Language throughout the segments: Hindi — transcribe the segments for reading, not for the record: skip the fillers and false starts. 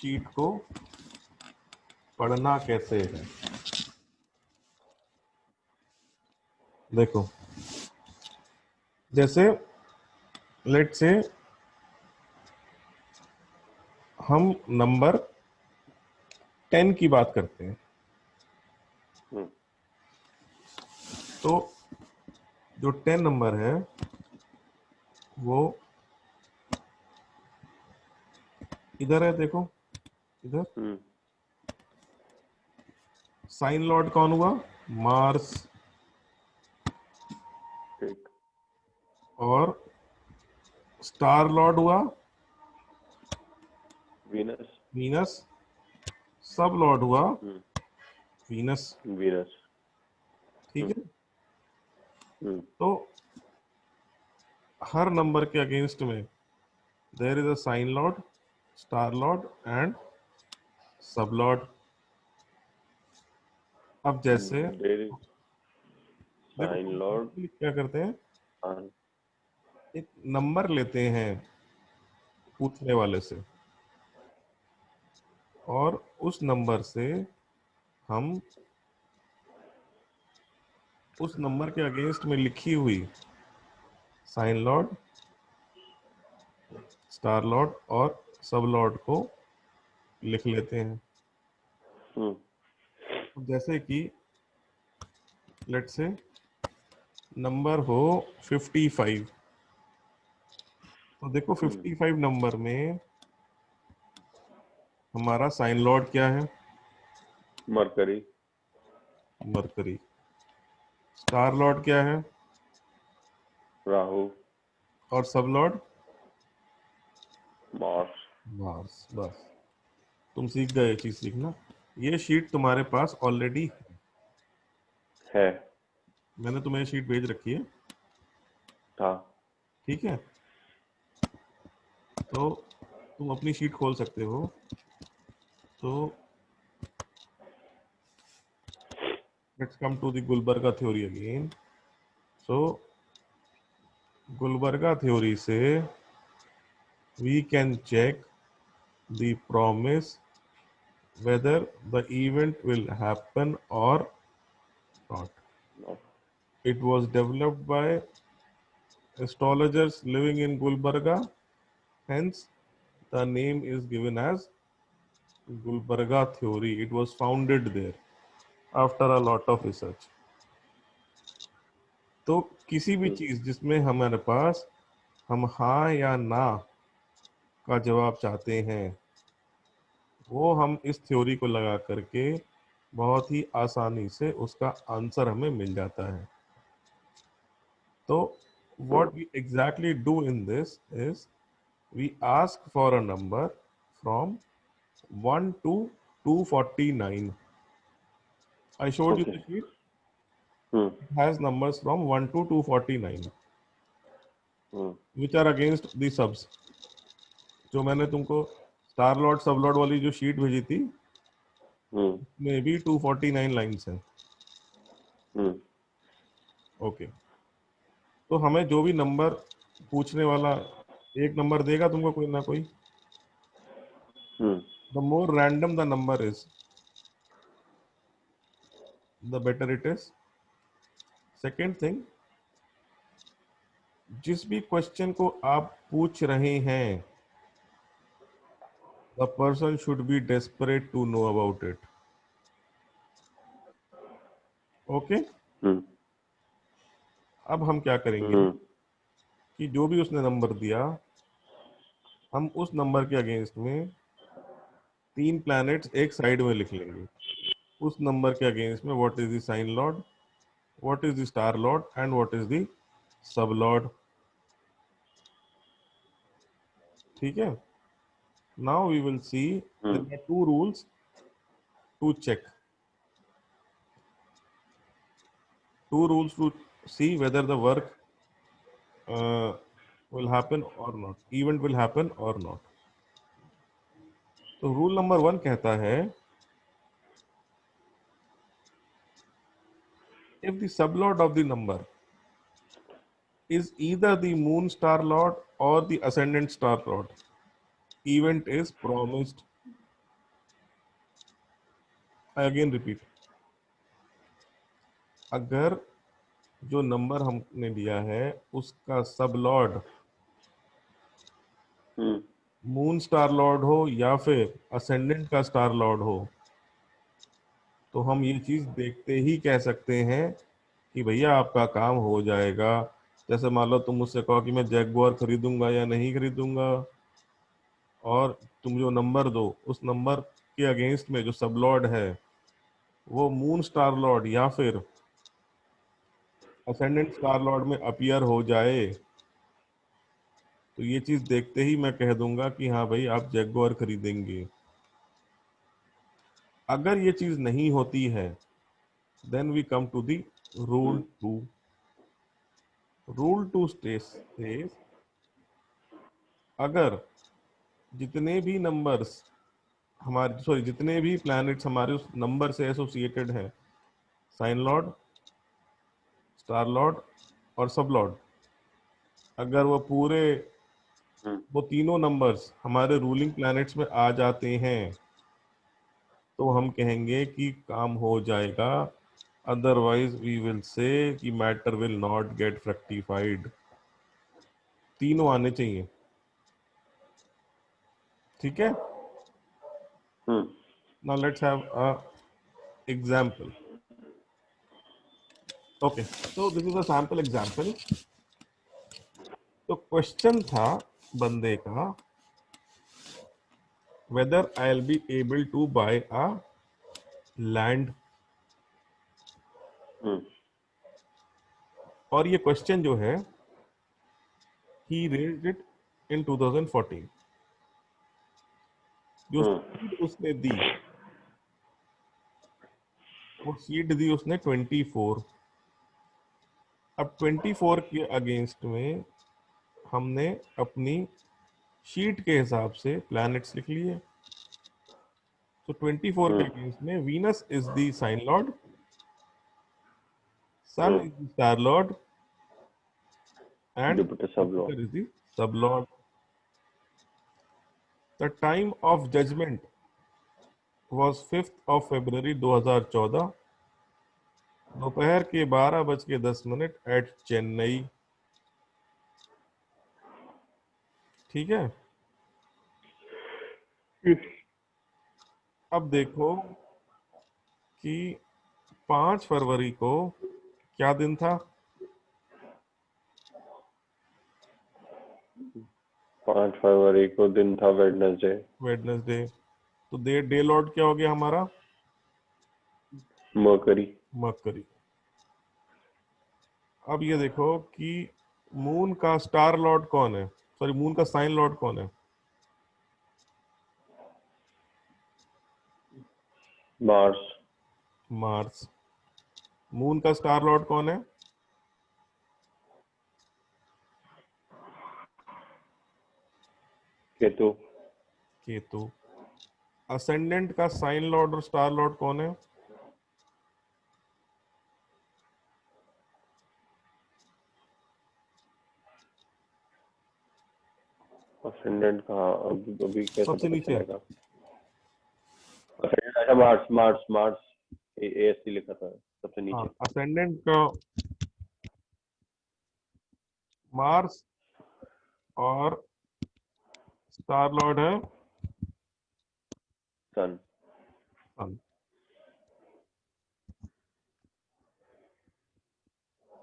शीट को पढ़ना कैसे है। देखो, जैसे लेट से हम नंबर 10 की बात करते हैं, तो जो 10 नंबर है वो इधर है। देखो इधर साइन लॉर्ड कौन हुआ? मार्स। ठीक। और स्टार लॉर्ड हुआ वीनस। वीनस। सब लॉर्ड हुआ वीनस। वीनस। ठीक है। हम्म। तो हर नंबर के अगेंस्ट में there is a sign lord, star lord and sub lord. अब जैसे देखो, साइन लॉर्ड। क्या करते हैं, एक नंबर लेते हैं पूछने वाले से, और उस नंबर से हम उस नंबर के अगेंस्ट में लिखी हुई साइन लॉर्ड, स्टार लॉर्ड और सब लॉर्ड को लिख लेते हैं। जैसे कि लेट से नंबर हो 55, तो देखो 55 नंबर में हमारा साइन लॉर्ड क्या है? मरकरी। मरकरी। स्टार लॉर्ड क्या है? राहु। और सब लॉर्ड? मार्स। मार्स। बस तुम सीख गए, चीज सीखना। ये शीट तुम्हारे पास ऑलरेडी है। मैंने तुम्हें शीट भेज रखी है, था। ठीक है। तो तुम अपनी शीट खोल सकते हो। तो let's come to the Gulbarga theory again. So Gulbarga theory से we can check the promise whether the event will happen or not. It was developed by astrologers living in Gulbarga, hence the name is given as Gulbarga theory. It was founded there after a lot of research. तो किसी भी चीज जिसमें हमारे पास हम हाँ या ना का जवाब चाहते हैं, वो हम इस थ्योरी को लगा करके बहुत ही आसानी से उसका आंसर हमें मिल जाता है। तो what we exactly do in this is we ask for a number from 1 to 249. I showed you the sheet. It has numbers from 1 to 249 which are against the subs. जो मैंने तुमको स्टार लॉर्ड सब लॉर्ड वाली जो शीट भेजी थी, में भी 249 लाइन्स हैं। ओके, तो हमें जो भी नंबर पूछने वाला एक नंबर देगा तुमको कोई ना कोई, the more random the number is the better it is. Second thing, जिस भी क्वेश्चन को आप पूछ रहे हैं, the person should be desperate to know about it. Okay, अब हम क्या करेंगे कि जो भी उसने नंबर दिया, हम उस नंबर के अगेंस्ट में 3 प्लैनेट्स एक साइड में लिख लेंगे। उस नंबर के अगेंस्ट में what is the sign lord, what is the star lord and what is the sub lord. ठीक है। Now we will see there are 2 rules to check, 2 rules to see whether the work will happen or not, event will happen or not. तो रूल नंबर 1 कहता है, if the sublord of the number is either the moon star lord or the ascendant star lord, event is promised. Again repeat, अगर जो नंबर हमने लिया है उसका सब लॉर्ड हम्म मून स्टार लॉर्ड हो या फिर असेंडेंट का स्टार लॉर्ड हो, तो हम ये चीज देखते ही कह सकते हैं कि भैया आपका काम हो जाएगा। जैसे मान लो तुम मुझसे कहो कि मैं जैगुआर खरीदूंगा या नहीं खरीदूंगा, और तुम जो नंबर दो उस नंबर के अगेंस्ट में जो सब लॉर्ड है वो मून स्टार लॉर्ड या फिर असेंडेंट स्टार लॉर्ड में अपीयर हो जाए, तो ये चीज देखते ही मैं कह दूंगा कि हाँ भाई आप जैगुआर खरीदेंगे। अगर ये चीज नहीं होती है, then we come to the rule hmm two. Rule two stage, अगर जितने भी नंबर्स हमारे सॉरी जितने भी प्लैनेट्स हमारे उस नंबर से एसोसिएटेड हैं, साइन लॉर्ड, स्टार लॉर्ड और सब लॉर्ड, अगर वो पूरे हम्म वो तीनों नंबर्स हमारे रूलिंग प्लैनेट्स में आ जाते हैं, तो हम कहेंगे कि काम हो जाएगा। अदरवाइज वी विल से कि matter will not get fructified. तीनों आने चाहिए, ठीक है। Hmm now let's have a example. Okay, so this is a sample example। तो क्वेश्चन था बंदे का, whether I'll be able to buy a land। हम्म और ये क्वेश्चन जो है he raised it in 2014। जो हम्म सीड उसने दी, वो सीड दी उसने 24। अब 24 के अगेंस्ट में हमने अपनी शीट के हिसाब से प्लैनेट्स लिख लिए। तो 24 के हम्म अगेंस्ट में Venus is the sign lord, Sun hmm is the star lord and Jupiter sub lord. Jupiter is the sub lord. The time of judgement was 5 फरवरी 2014, दोपहर के 12:10 एट चेन्नई। ठीक है। अब देखो कि 5 फरवरी को क्या दिन था? 5 फरवरी को दिन था वेडनेसडे। वेडनेसडे। तो डे लॉर्ड क्या हो गया हमारा? मरकरी। मरकरी। अब ये देखो कि मून का स्टार लॉर्ड कौन है, सॉरी मून का साइन लॉर्ड कौन है? मार्स। मार्स। मून का स्टार लॉर्ड कौन है? केतु। केतु। असेंडेंट का साइन लॉर्ड और स्टार लॉर्ड कौन है? असेंडेंट कहाँ? अभी अभी कैसे सबसे पता नीचे। चलेगा? असेंडेंट, अच्छा मार्स मार्स मार्स। एएससी लिखा था सबसे हाँ, नीचे। असेंडेंट का मार्स और स्टार लॉर्ड है सन। सन।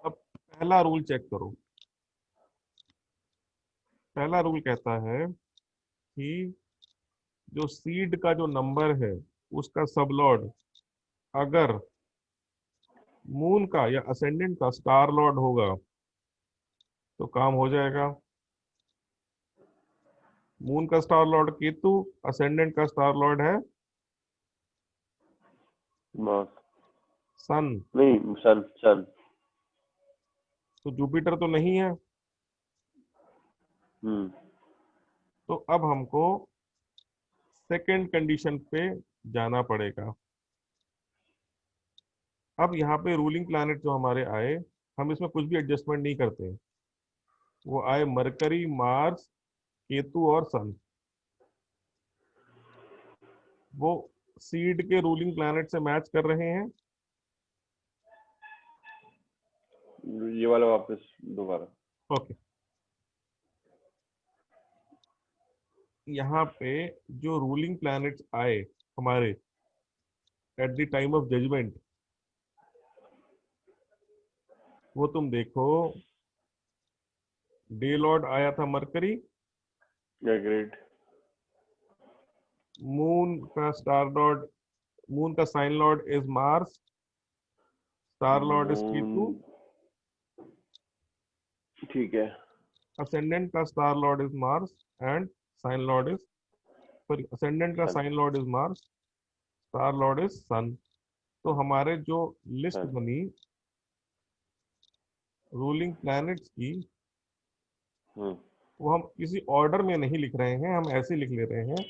अब पहला रूल चेक करो। पहला रूल कहता है कि जो सीड का जो नंबर है उसका सब लॉर्ड अगर मून का या असेंडेंट का स्टार लॉर्ड होगा तो काम हो जाएगा। मून का स्टार लॉर्ड केतु, असेंडेंट का स्टार लॉर्ड है मार्स। सन। नहीं, सन सन। तो जुपिटर तो नहीं है। हम्म तो अब हमको सेकंड कंडीशन पे जाना पड़ेगा। अब यहाँ पे रूलिंग प्लैनेट जो हमारे आए, हम इसमें कुछ भी एडजस्टमेंट नहीं करते हैं। वो आए मरकरी, मार्स, केतु और सन। वो सीड के रूलिंग प्लैनेट से मैच कर रहे हैं? ये वाला वापस दोबारा। ओके, यहाँ पे जो रूलिंग प्लैनेट्स आए हमारे at the time of judgement, वो तुम देखो, डे लॉर्ड आया था मरकरी, ग्रेट। मून का स्टार लॉर्ड, मून का sign lord is Mars, star lord is Ketu, ठीक है। असेंडेंट का star lord is Mars and sign lord is, sorry, ascendant का Sun. Sign lord is Mars, star lord is Sun. तो हमारे जो लिस्ट सन। बनी रूलिंग प्लैनेट्स की, वो हम किसी ऑर्डर में नहीं लिख रहे हैं, हम ऐसे लिख ले रहे हैं।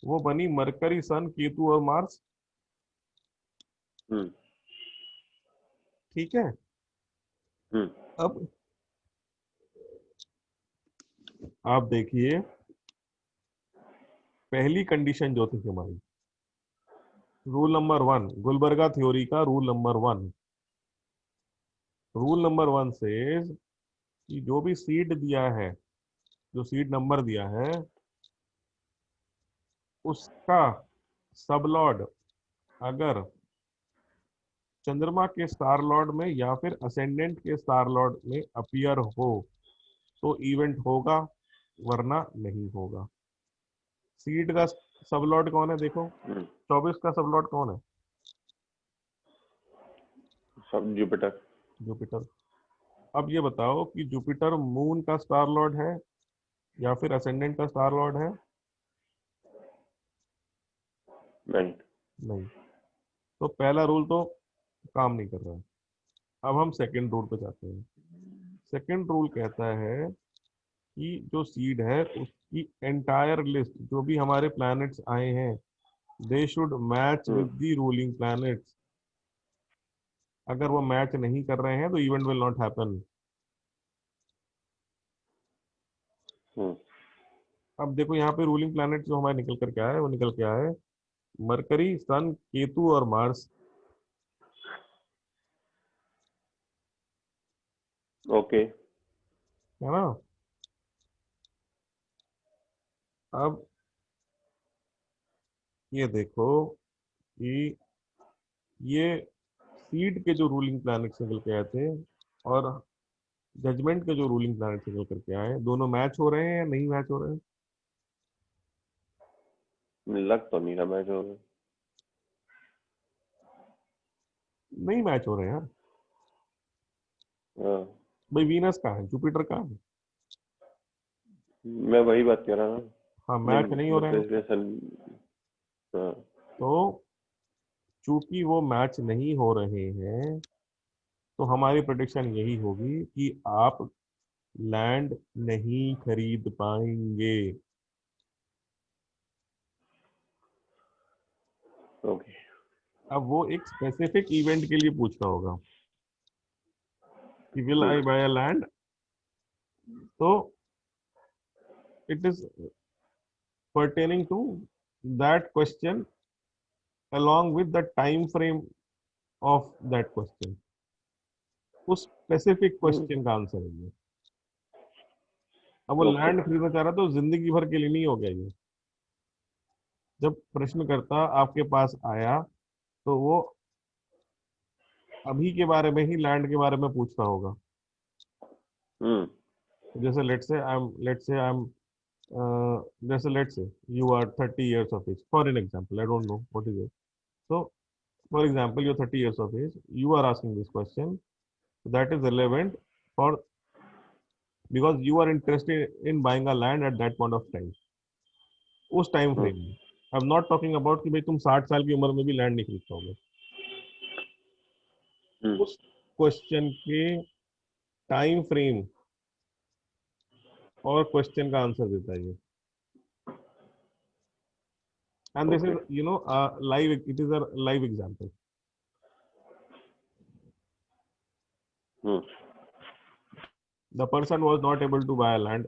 वो बनी मरकरी, सन, केतु और मार्स। ठीक है। अब आप देखिए, पहली कंडीशन जो थी हमारी, रूल नंबर 1, गुलबर्गा थ्योरी का रूल नंबर 1, रूल नंबर 1 से कि जो भी सीड दिया है, जो सीड नंबर दिया है, उसका सबलॉर्ड अगर चंद्रमा के स्टार लॉर्ड में या फिर असेंडेंट के स्टार लॉर्ड में अपीयर हो तो इवेंट होगा, वरना नहीं होगा। सीड का सबलॉर्ड कौन है? देखो, 24 का सबलॉर्ड कौन है? सब जुपिटर। जुपिटर। अब ये बताओ कि जुपिटर मून का स्टार लॉर्ड है या फिर असेंडेंट का स्टार लॉर्ड है? नहीं। नहीं। तो पहला रूल तो काम नहीं कर रहा है। अब हम सेकंड रूल पे जाते हैं। सेकंड रूल कहता है कि जो सीड है उसकी एंटायर लिस्ट, जो भी हमारे प्लैनेट्स आए हैं, they should match with the ruling planets. अगर वो मैच नहीं कर रहे हैं तो इवेंट विल नॉट हैपन। अब देखो यहाँ पे रूलिंग प्लैनेट जो हमारे निकल कर के आया है, वो निकल के आया है मरकरी, सन, केतु और मार्स। ओके। है ना? अब ये देखो कि ये सीड के जो रूलिंग प्लैनेट्स निकल के आए थे और जजमेंट के जो रूलिंग प्लैनेट्स निकल करके आए, दोनों मैच हो रहे हैं या नहीं मैच हो रहे हैं? लग तो नहीं रहा मैं जो। नहीं मैच हो रहे हैं यार। हाँ, भाई वीनस कहाँ है, जुपिटर कहाँ है? मैं वही बात कर रहा ना। हाँ, नहीं, मैच नहीं हो रहे हैं। इसलिए सन। हाँ। तो चूंकि वो मैच नहीं हो रहे हैं, तो हमारी प्रेडिक्शन यही होगी कि आप लैंड नहीं खरीद पाएंगे। ओके। अब वो एक स्पेसिफिक इवेंट के लिए पूछ रहा होगा कि will I buy a land, तो it is pertaining to that question along with the time frame of that question। उस स्पेसिफिक क्वेश्चन का आंसर है ये। अब वो ओके। लैंड खरीदना चाह रहा तो जिंदगी भर के लिए नहीं हो गया ये। जब प्रश्नकर्ता आपके पास आया तो वो अभी के बारे में ही लैंड के बारे में पूछ रहा होगा। जैसे let's say you are 30 years of age, for an example, I don't know what is it. So for example, you are 30 years of age, you are asking this question that is relevant for, because you are interested in buying a land at that point of time, उस टाइम फ्रेम में। I am not talking about कि भाई तुम 60 साल की उम्र में भी लैंड नहीं खरीद पाओगे। उस क्वेश्चन के टाइम फ्रेम और क्वेश्चन का आंसर देता है ये। And this is live, it is a live example. The person was not able to buy a land